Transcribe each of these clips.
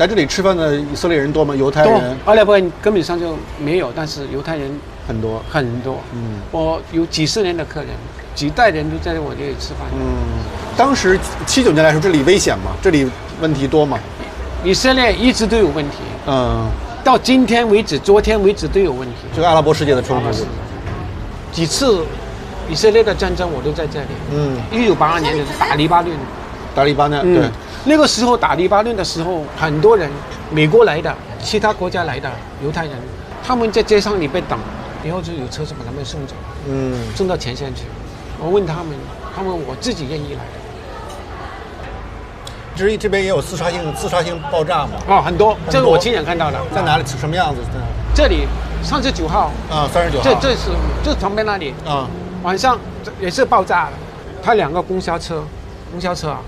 来这里吃饭的以色列人多吗？犹太人？阿拉伯人根本上就没有，但是犹太人很多很多。我有几十年的客人，几代人都在我这里吃饭。当时79年来说，这里危险吗？这里问题多吗？以色列一直都有问题。到今天为止，昨天为止都有问题。这个阿拉伯世界的冲突，几次以色列的战争我都在这里。1982年的打黎巴嫩。打黎巴嫩，对。那个时候打黎巴嫩的时候，很多人，美国来的、其他国家来的犹太人，他们在街上里被等，然后就有车子把他们送走，送到前线去。我问他们我自己愿意来的。这边也有自杀性爆炸吗？很多，这个我亲眼看到的。在哪里？什么样子？这里39号。39号。这旁边那里。晚上也是爆炸了，他2个公交车啊。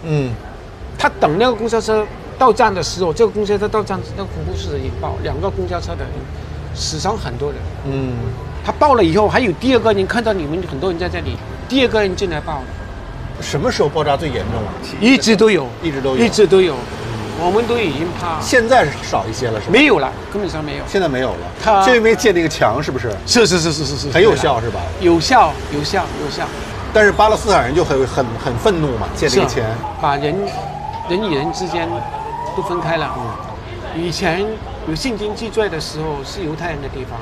他等那个公交车到站的时候，这个公交车到站，那个恐怖式的引爆，2个公交车的人死伤很多人。他爆了以后，还有第2个人看到你们很多人在这里，第2个人进来爆了。什么时候爆炸最严重啊？一直都有。我们都已经怕。现在少一些了，是吧？没有了，根本上没有。现在没有了。就因为建那个墙，是不是？是，很有效，是吧？有效。但是巴勒斯坦人就很愤怒嘛，建这个墙，把人与人之间都分开了。以前有圣经记载的时候是犹太人的地方，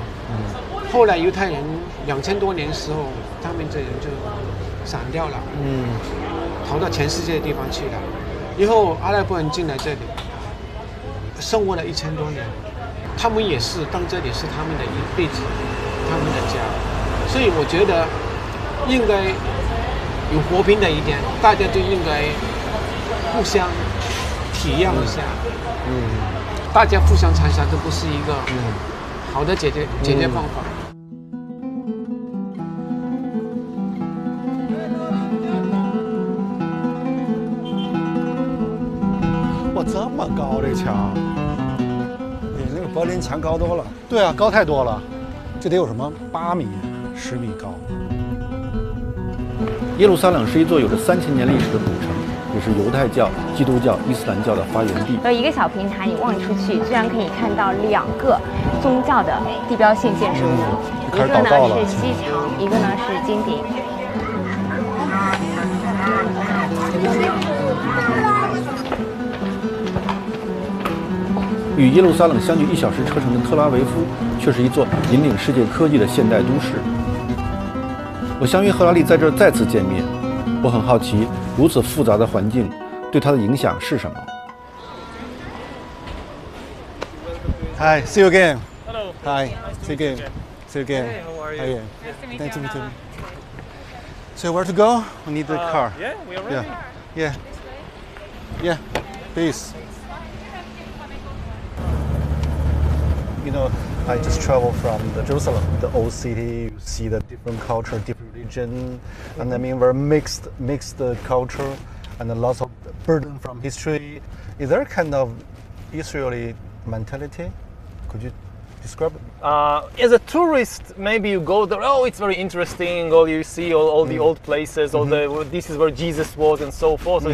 后来犹太人2000多年的时候，他们这人就散掉了，逃到全世界的地方去了。以后阿拉伯人进来这里，生活了1000多年，他们也是当这里是他们的一辈子，他们的家，所以我觉得应该有和平的一点，大家就应该互相体谅一下。大家互相残杀，这不是一个好的解决方法。哇，这么高这墙，比那个柏林墙高多了。对啊，高太多了，这得有什么8米、10米高。耶路撒冷是一座有着3000年历史的古城，也是犹太教、基督教、伊斯兰教的发源地。一个小平台，你望出去，居然可以看到2个宗教的地标性建筑物，一个呢是西墙，一个呢是金顶。与耶路撒冷相距1小时车程的特拉维夫，却是一座引领世界科技的现代都市。我相约赫拉利在这儿再次见面，我很好奇，如此复杂的环境对他的影响是什么。Hi, see you again. Hello. Hi, see you again. See you again. Hey, how are you? Hi. Nice to meet Nice to you. meet you. So where to go? We need the car. Yeah, we are ready. Yeah. Please. You know, I just traveled from Jerusalem, the old city. You see the different culture, different religion, and I mean very mixed culture, and lots of burden from history. Is there a kind of Israeli mentality? Could you describe it? As a tourist, maybe you go there. Oh, it's very interesting. Or you see all the old places. All this is where Jesus was, and so forth.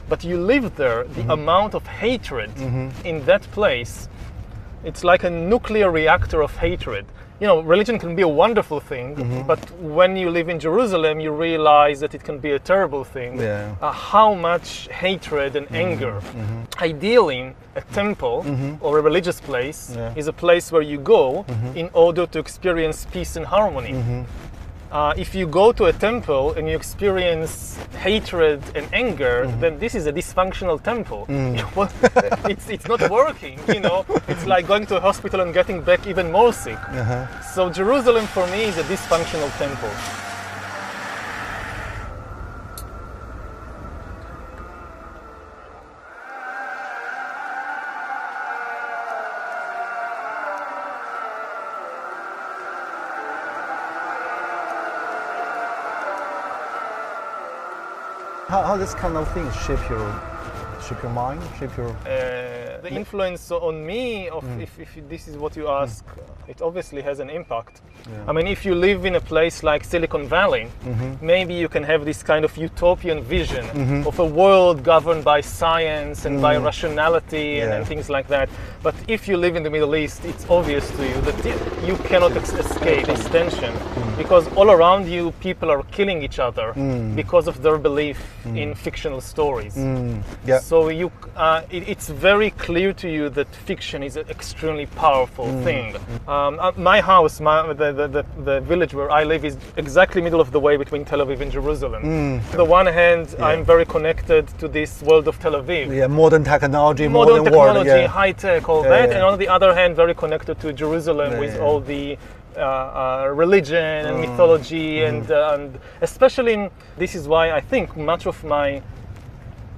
But you live there. The amount of hatred in that place. It's like a nuclear reactor of hatred. You know, religion can be a wonderful thing, but when you live in Jerusalem, you realize that it can be a terrible thing. How much hatred and anger. Ideally, a temple or a religious place is a place where you go in order to experience peace and harmony. If you go to a temple and you experience hatred and anger, then this is a dysfunctional temple. It's not working, you know. It's like going to a hospital and getting back even more sick. So Jerusalem for me is a dysfunctional temple. How this kind of things shape your mind, shape your... The influence on me of if this is what you ask, it obviously has an impact. I mean, if you live in a place like Silicon Valley, maybe you can have this kind of utopian vision of a world governed by science and by rationality and things like that. But if you live in the Middle East, it's obvious to you that you cannot escape this tension, because all around you people are killing each other because of their belief in fictional stories. So it's very clear to you that fiction is an extremely powerful thing. My house, the village where I live, is exactly middle of the way between Tel Aviv and Jerusalem. On the one hand, I'm very connected to this world of Tel Aviv. Yeah, modern technology, modern technology, world, high tech, all that. And on the other hand, very connected to Jerusalem with all the religion and mythology and especially this is why I think much of my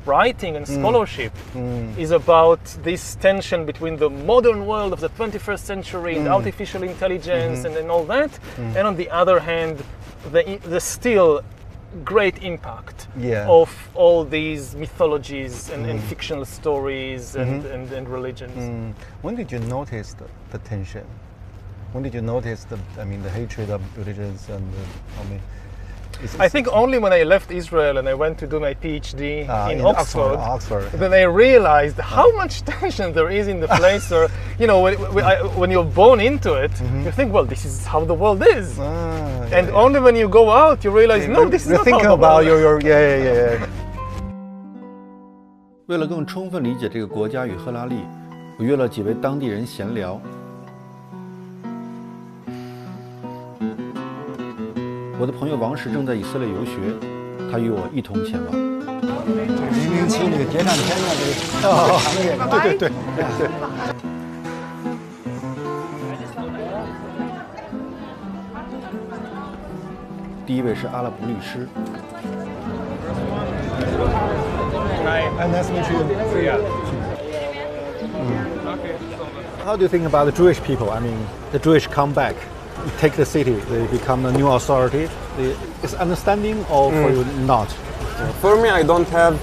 writing and scholarship is about this tension between the modern world of the 21st century and artificial intelligence and all that, and on the other hand the still great impact of all these mythologies and fictional stories and religions. When did you notice the tension? When did you notice the hatred of religions and I think only when I left Israel and I went to do my PhD in Oxford, then I realized how much tension there is in the place where, when you're born into it, you think, well, this is how the world is. And only when you go out, you realize, no, this is not how the world is. 为了更充分理解这个国家与赫拉利，我约了几位当地人闲聊。我的朋友王石正在以色列游学，他与我一同前往。007那个谍战片的这个行业，对。第一位是阿拉伯律师。Nice to meet you. How do you think about the Jewish people? I mean, the Jewish come back. Take the city, they become a new authority. Is understanding or for you not? For me, I don't have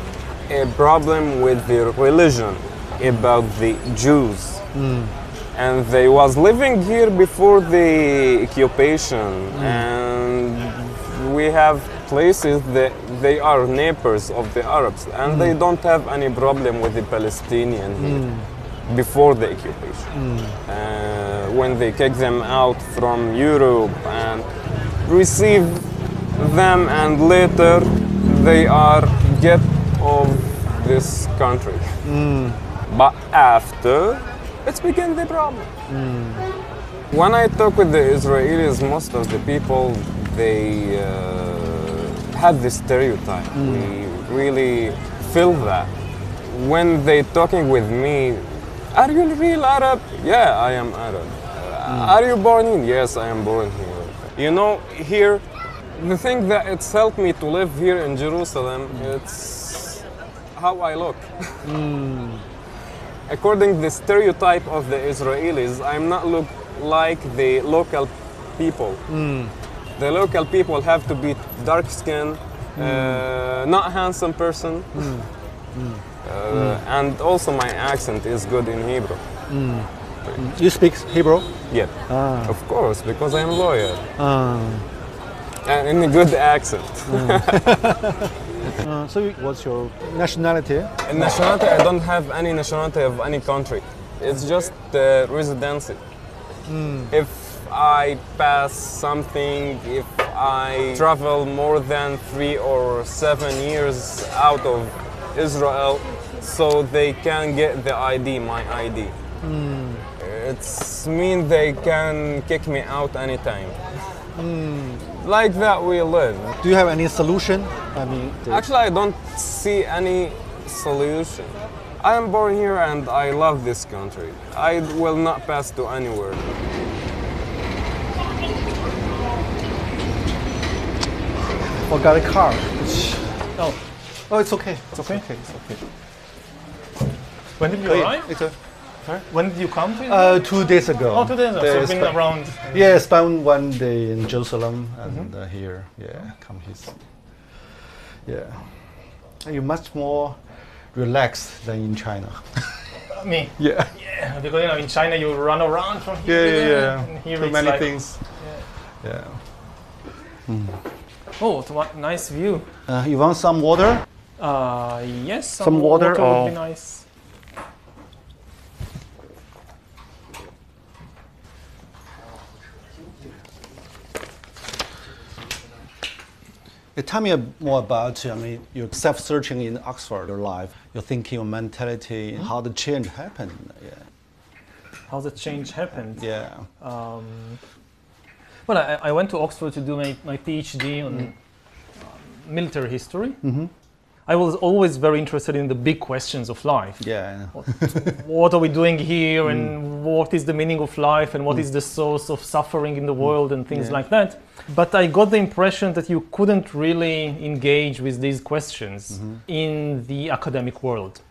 a problem with the religion about the Jews. And they was living here before the occupation, and we have places that they are neighbors of the Arabs, and they don't have any problem with the Palestinian here. Before the occupation, when they kick them out from Europe and receive them, and later they are get of this country. But after, it's begin the problem. When I talk with the Israelis, most of the people, they have this stereotype. We really feel that. When they talking with me, are you real Arab? Yeah, I am Arab. Are you born here? Yes, I am born here. You know, here, the thing that it's helped me to live here in Jerusalem, it's how I look. According to the stereotype of the Israelis, I'm not look like the local people. The local people have to be dark skinned, not handsome person. And also my accent is good in Hebrew. You speak Hebrew? Yeah, of course, because I'm a lawyer. And in a good accent. So what's your nationality? Nationality, I don't have any nationality of any country. It's just residency. If I pass something, if I travel more than 3 or 7 years out of Israel, so they can get the ID, my ID. It's mean they can kick me out anytime. Like that we live. Do you have any solution? I mean, actually, I don't see any solution. I am born here and I love this country. I will not pass to anywhere. Forgot a car. Oh, it's okay. It's okay. It's okay. When did you arrive? Sorry? When did you come to 2 days ago. Oh, 2 days ago. So you've been around. Yeah, spent 1 day in Jerusalem and here. Yeah, come here. Yeah. You're much more relaxed than in China. Me. Yeah. Yeah, because in China you run around from Yeah, here to yeah, there, yeah. and here Too it's many like, things. Yeah. Oh, what nice view. You want some water? Yes, Some water would or- be nice. Tell me more about, your self-searching in Oxford, your life, your thinking, your mentality, how the change happened. Yeah. How the change happened. Yeah. Well, I went to Oxford to do my PhD on military history. I was always very interested in the big questions of life. Yeah. What are we doing here, and what is the meaning of life, and what is the source of suffering in the world, and things like that. But I got the impression that you couldn't really engage with these questions in the academic world.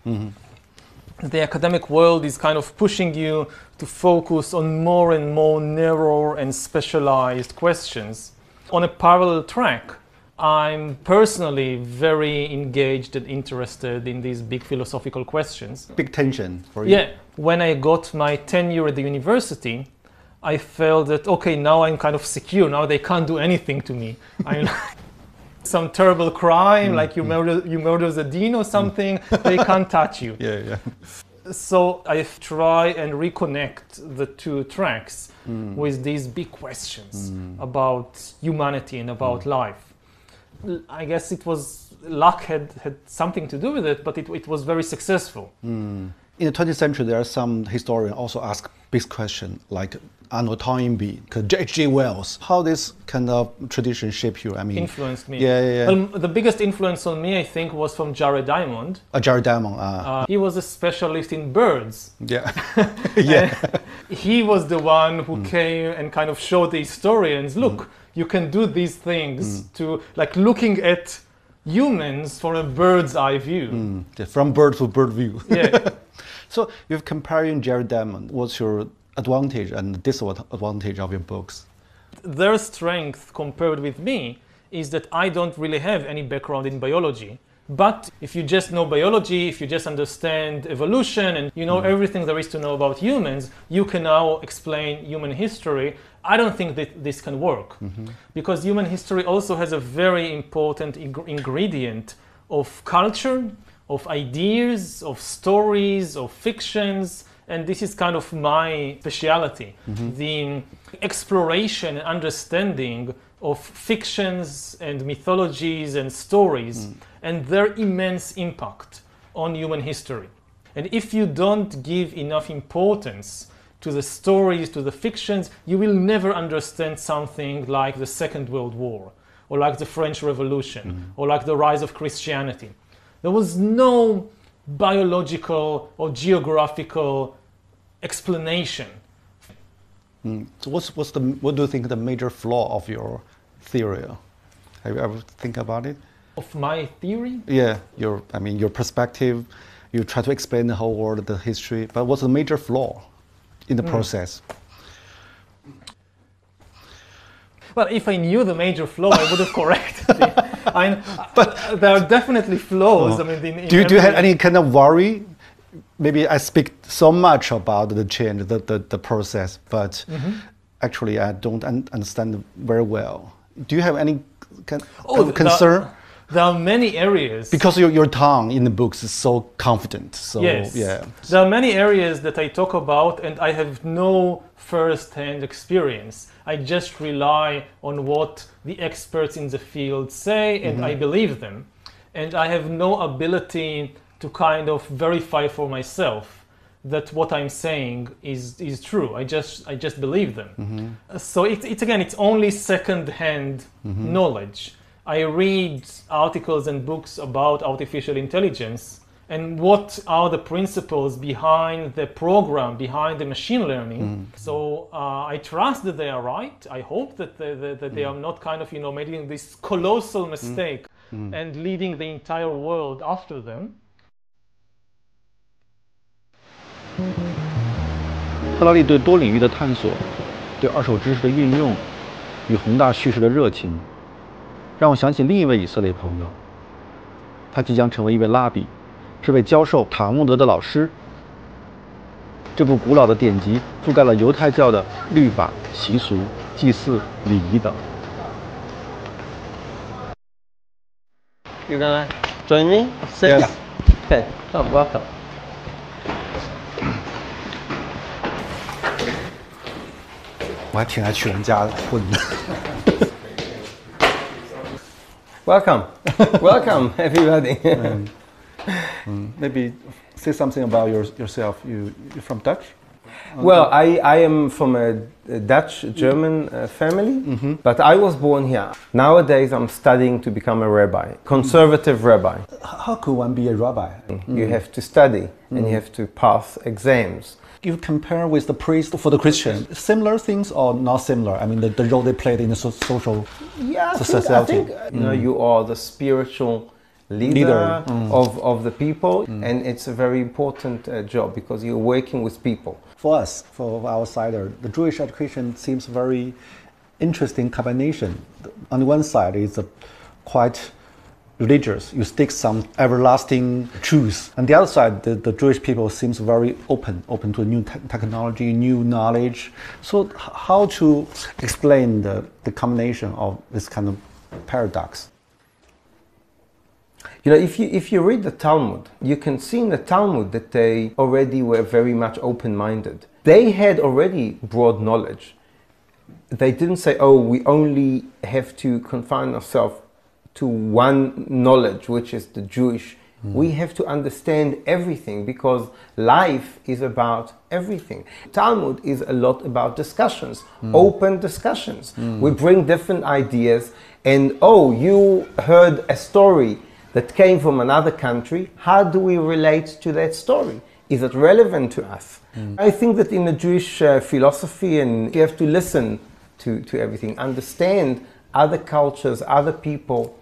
The academic world is kind of pushing you to focus on more and more narrow and specialized questions. On a parallel track, I'm personally very engaged and interested in these big philosophical questions. Big tension for you. Yeah, when I got my tenure at the university, I felt that, okay, now I'm kind of secure. Now they can't do anything to me. I'm some terrible crime, like you murder the dean or something, they can't touch you. Yeah, yeah. So I try and reconnect the two tracks with these big questions about humanity and about life. I guess it was luck had something to do with it, but it was very successful. In the 20th century, there are some historians also ask big questions like Arnold Toynbee, H.G. Wells. How this kind of tradition shaped you? Influenced me. Yeah. The biggest influence on me, I think, was from Jared Diamond. Jared Diamond. He was a specialist in birds. Yeah. Yeah. He was the one who came and kind of showed the historians, look, you can do these things to, like, looking at humans from a bird's eye view. From bird to bird view. Yeah. So you're comparing Jared Diamond. What's your advantage and disadvantage of your books? Their strength compared with me is that I don't really have any background in biology. But if you just know biology, if you just understand evolution and you know everything there is to know about humans, you can now explain human history. I don't think that this can work because human history also has a very important ingredient of culture, of ideas, of stories, of fictions, and this is kind of my speciality. The exploration and understanding of fictions and mythologies and stories and their immense impact on human history. And if you don't give enough importance to the stories, to the fictions, you will never understand something like the Second World War, or like the French Revolution, or like the rise of Christianity. There was no biological or geographical explanation. So what do you think the major flaw of your theory? Have you ever think about it? Of my theory? Yeah, your perspective. You try to explain the whole world, the history, but what's the major flaw in the process? Well, if I knew the major flaw, I would have corrected it. But there are definitely flaws. Do you have any kind of worry? Maybe I speak so much about the change, the process, but actually I don't understand very well. Do you have any kind of concern? There are many areas. Because your tongue in the books is so confident. So, yes. Yeah. There are many areas that I talk about and I have no first-hand experience. I just rely on what the experts in the field say and I believe them. And I have no ability to kind of verify for myself that what I'm saying is true. I just believe them. So it's only second-hand knowledge. I read articles and books about artificial intelligence and what are the principles behind the program, behind the machine learning. So I trust that they are right. I hope that they are not kind of, making this colossal mistake and leading the entire world after them. 赫拉利对多领域的探索，对二手知识的运用与宏大叙事的热情，让我想起另一位以色列朋友，他即将成为一位拉比，是位教授塔木德的老师。这部古老的典籍覆盖了犹太教的律法、习俗、祭祀、礼仪等。You gonna join me? Sit. Yes. Okay. Come, welcome. Welcome. Welcome, everybody. Maybe say something about yourself. You're from Dutch? Well, I am from a Dutch-German family, but I was born here. Nowadays, I'm studying to become a rabbi, conservative rabbi. How could one be a rabbi? You have to study and you have to pass exams. You compare with the priest for the Christian, similar things or not similar? I mean, the role they played in the social society. I think you know, you are the spiritual leader of the people, and it's a very important job because you're working with people. For us, for outsider, the Jewish education seems very interesting combination. On the one side, it's a quite religious. You stick some everlasting truths. On the other side, the Jewish people seems very open to new technology, new knowledge. So how to explain the combination of this kind of paradox? You know, if you read the Talmud, you can see in the Talmud that they already were very much open-minded. They had already broad knowledge. They didn't say, oh, we only have to confine ourselves to one knowledge, which is the Jewish. We have to understand everything because life is about everything. Talmud is a lot about discussions, open discussions. We bring different ideas and, oh, you heard a story that came from another country. How do we relate to that story? Is it relevant to us? I think that in the Jewish philosophy, and you have to listen to everything, understand other cultures, other people.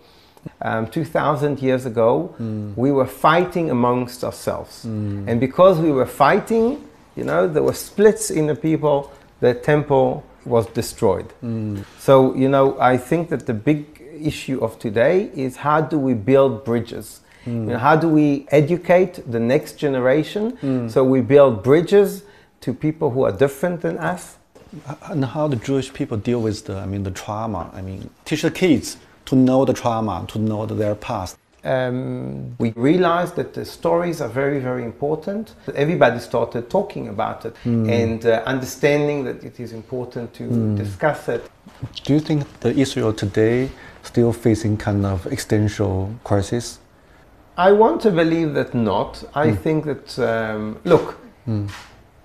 2,000 years ago, we were fighting amongst ourselves. And because we were fighting, you know, there were splits in the people, the temple was destroyed. So, you know, I think that the big issue of today is how do we build bridges? You know, how do we educate the next generation so we build bridges to people who are different than us? And how the Jewish people deal with the trauma? I mean, teach the kids to know the trauma, to know their past. We realized that the stories are very, very important. Everybody started talking about it and understanding that it is important to discuss it. Do you think that Israel today still facing kind of existential crisis? I want to believe that not. I think that, look,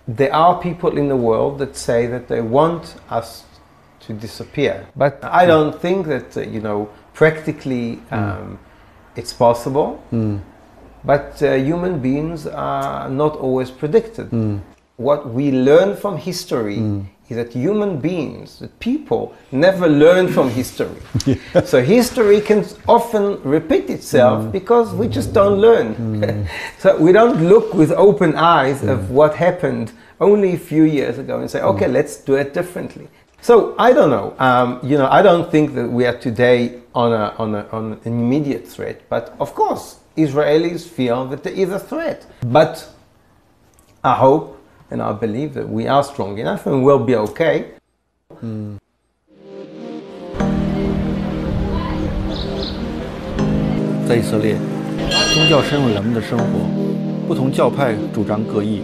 there are people in the world that say that they want us to disappear. But I don't think that, you know, practically it's possible. But human beings are not always predicted. What we learn from history is that human beings, that people, never learn from history. So history can often repeat itself because we just don't learn. So we don't look with open eyes of what happened only a few years ago and say, okay, let's do it differently. So I don't know. You know, I don't think that we are today on an immediate threat. But of course, Israelis feel that there is a threat. But I hope and I believe that we are strong enough and we'll be okay. 在以色列，宗教深入人们的生活，不同教派主张各异。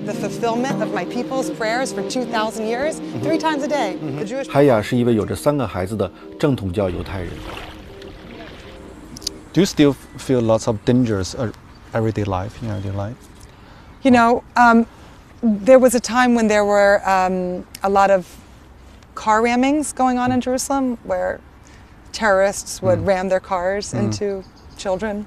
The fulfillment of my people's prayers for 2,000 years, 3 times a day. The Jewish. 海雅是一位有着3个孩子的正统教犹太人。Do you still feel lots of dangers everyday life in everyday life? You know, there was a time when there were a lot of car rammings going on in Jerusalem where terrorists would ram their cars into children.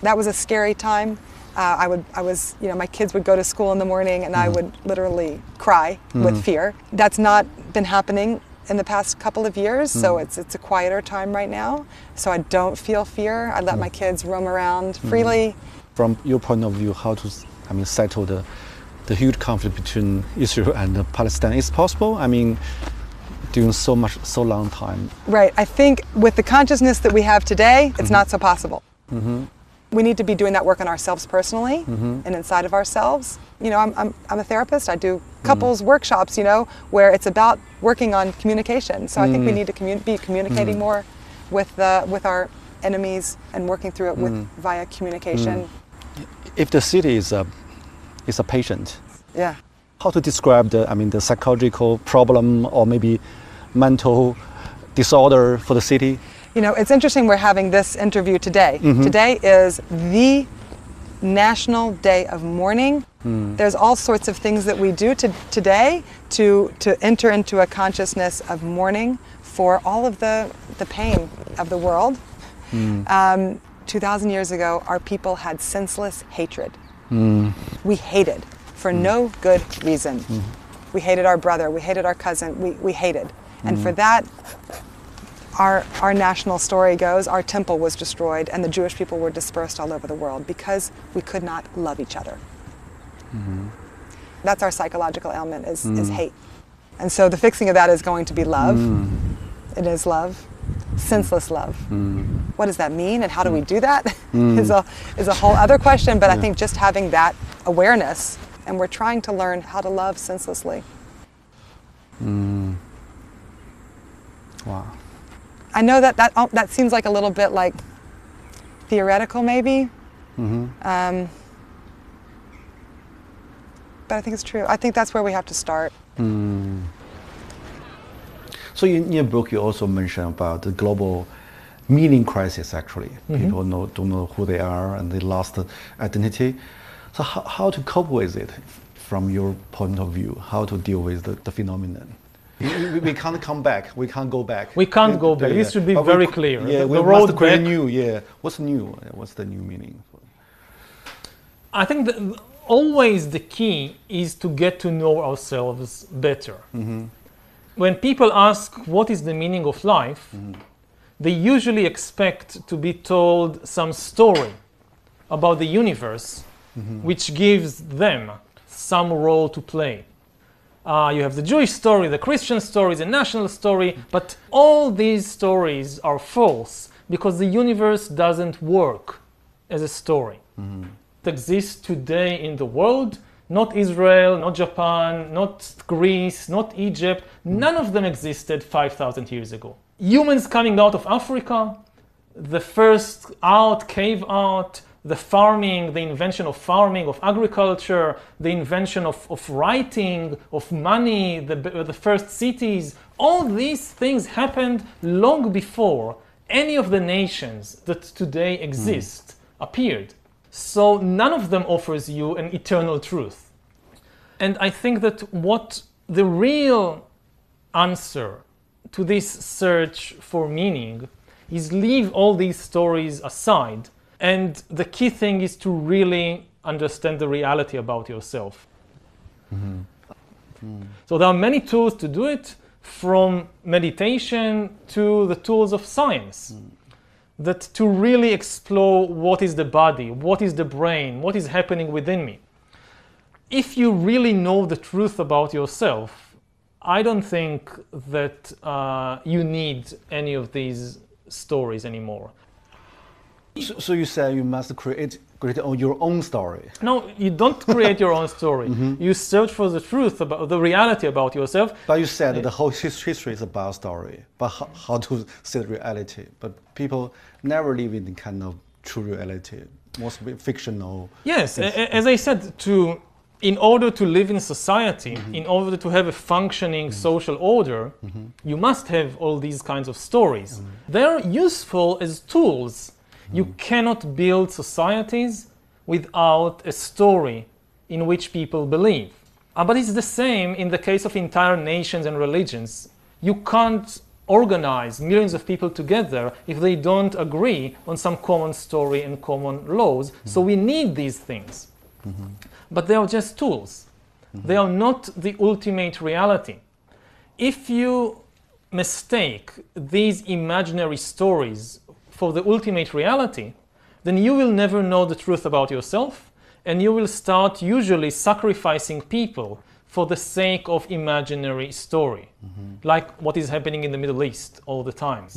That was a scary time. You know, my kids would go to school in the morning and I would literally cry with fear. That's not been happening in the past couple of years, so it's a quieter time right now. So I don't feel fear. I let my kids roam around freely. From your point of view, how to, settle the huge conflict between Israel and Palestine is possible? I mean, during so long time. Right. I think with the consciousness that we have today, it's not so possible. we need to be doing that work on ourselves personally and inside of ourselves. You know, I'm a therapist. I do couples workshops, you know, where it's about working on communication. So I think we need to be communicating more with our enemies and working through it via communication. If the city is a patient, Yeah. how to describe the psychological problem or maybe mental disorder for the city? You know, it's interesting we're having this interview today. Today is the National Day of Mourning. There's all sorts of things that we do today to enter into a consciousness of mourning for all of the pain of the world. 2,000 years ago, our people had senseless hatred. We hated for no good reason. We hated our brother, we hated our cousin, we hated. And for that, our national story goes, our temple was destroyed and the Jewish people were dispersed all over the world because we could not love each other. That's our psychological ailment is hate. And so the fixing of that is going to be love. It is love, senseless love. What does that mean and how do we do that is a whole other question, but I think just having that awareness, and we're trying to learn how to love senselessly. Wow. I know that seems like a little bit like theoretical maybe, but I think it's true. I think that's where we have to start. So in your book, you also mention about the global meaning crisis. Actually, people don't know who they are and they lost identity. So how to cope with it, from your point of view? How to deal with the phenomenon? We can't come back. We can't go back. We can't go back. This should be But very clear. Yeah, we the road must create back. new. Yeah, what's new? What's the new meaning? I think that always the key is to get to know ourselves better. When people ask what is the meaning of life, they usually expect to be told some story about the universe, which gives them some role to play. You have the Jewish story, the Christian story, the national story, but all these stories are false because the universe doesn't work as a story. It exists today in the world, not Israel, not Japan, not Greece, not Egypt. None of them existed 5,000 years ago. Humans coming out of Africa, the first cave art, the farming, the invention of farming, of agriculture, the invention of writing, of money, the first cities, all these things happened long before any of the nations that today exist appeared. So none of them offers you an eternal truth. And I think that what the real answer to this search for meaning is leave all these stories aside. And the key thing is to really understand the reality about yourself. So there are many tools to do it, from meditation to the tools of science, that to really explore what is the body, what is the brain, what is happening within me. If you really know the truth about yourself, I don't think that you need any of these stories anymore. So you say you must create your own story. No, you don't create your own story. You search for the truth, about the reality about yourself. But you said the whole history is about story, but how to see the reality. But people never live in the kind of true reality, mostly fictional. Yes, as I said, in order to live in society, in order to have a functioning social order, you must have all these kinds of stories. They're useful as tools. You cannot build societies without a story in which people believe. But it's the same in the case of entire nations and religions. You can't organize millions of people together if they don't agree on some common story and common laws. So we need these things. But they are just tools. They are not the ultimate reality. If you mistake these imaginary stories for the ultimate reality, then you will never know the truth about yourself, and you will start usually sacrificing people for the sake of imaginary story, like what is happening in the Middle East all the time.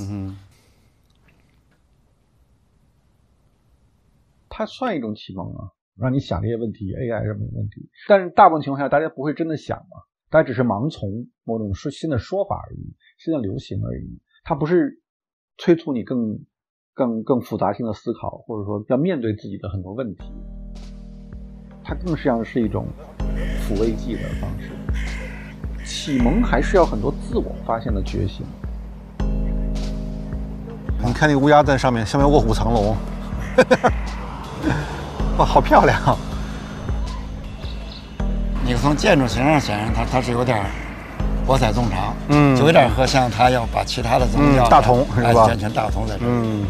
它算一种启蒙啊，让你想这些问题 ，AI 什么问题。但是大部分情况下，大家不会真的想嘛，大家只是盲从某种新的说法而已，新的流行而已。它不是催促你更复杂性的思考，或者说要面对自己的很多问题。它更像是一种抚慰剂的方式。启蒙还是要很多自我发现的觉醒。你看那个乌鸦在上面，下面卧虎藏龙，哇，好漂亮！你从建筑形上显然它是有点博采众长，就有点和像他要把其他的宗教大同是吧？完全大同在这儿。